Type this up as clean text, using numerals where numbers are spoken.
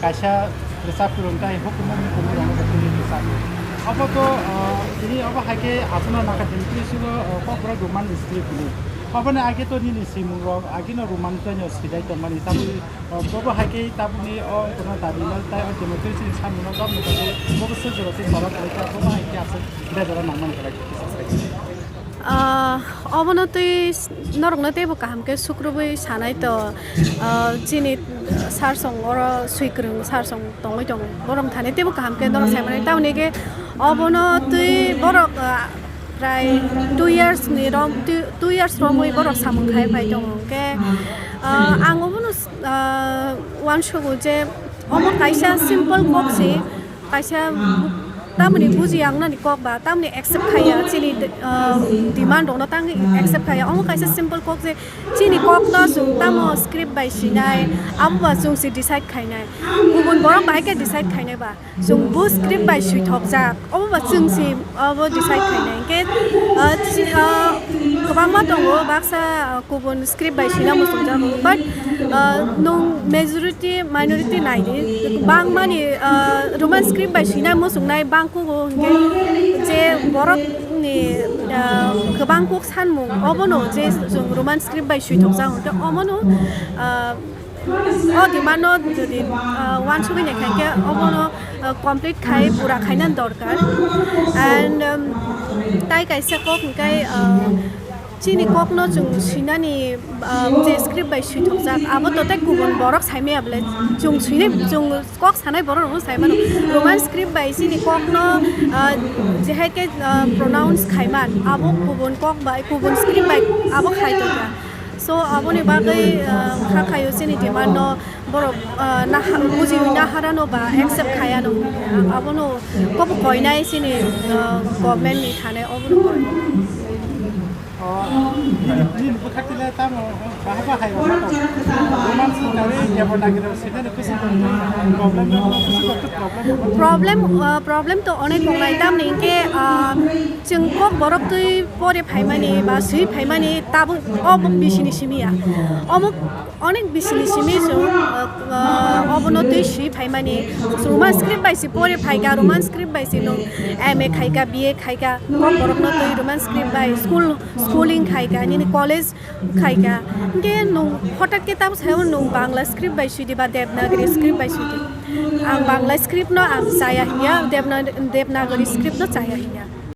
kaisa resap kuruntai hukum kumurang bakuni resap apa to ini apa hake asuna naka dentri ko pura roman street ni apa na age to ni simuro age no roman to nyo sidai to mani tabu bobo hake tabu ni o kono tabimal tai o democracy samuno gam ni ko bobo se joro se sara kai ta bobo hake ase dara nangman kara অবনতি নরংনতে কাহামকে শুক্রবই সানাই তো চিনি সারসং or সুইক্রং সারসং দংই দং বরং থানেতে কাহামকে নরং সাইমানাই তাউনিকে অবনতি বরক প্রায় 2 years ni rom 2 years romoi borok samung khai pai dong ke ang obonu wan shogu je omo kaisa simple boxi kaisa tamni buji angna ni kok ba tamni accept khaya chini demand dong na tang accept khaya omo kaisa simple kok je chini kok na sung tamo script by sinai amwa sung si decide khainai gubun borok bai ke decide khainai ba sung bu script by sui thok jak omo ba sung si abo decide khainai ke gobang ma dong baksa gubun script by sina mo sung jak but nung majority minority nai ni bang mani roman script by sina mo sung nai bang ko je borok ni gobang kok sanmung obono je jung roman script by sui thok jak omono dimano যদি one ছবি নেখাইকে অবনো complete খাই পুরা খাইনান দরকার and তাই কাইসা cock নিকাই চিনি cock ন জং সিনানি যে script by সুইথক যাক আবো ততে গুবন বরক সাইমে আবলে জং সুইনে জং কক সানাই বরক ন সাইমানো রোমান স্ক্রিপ্ট বাই চিনি কক ন যেহাইকে প্রনাউন্স খাইমান আবো গুবন কক বাই গুবন স্ক্রিপ্ট বাই আবো খাইতকা so aboni bagai khakhayo sini dimano borok na buji na harano ba accept khayano abono ko koinai sini government ni thane abono koi ni bukhatile tamo bahaba hai ba to roman sitare yabo nagiro sitane kusi problem to onek kongnai tam ningke jeng kok borok tui pore phaimani ba sui phaimani tabu obok bisini simia omok onek bisini simi so obono tui sui phaimani roman script bai si pore phaiga roman script bai si no ma khaiga ba khaiga kok borok no tui roman script bai schooling khaiga ni college khaiga ke no hotak ke tam sayo no bangla script bai sui ba devnagari script bai sui ang bangla script no ang saya hiya devnagari script no saya hiya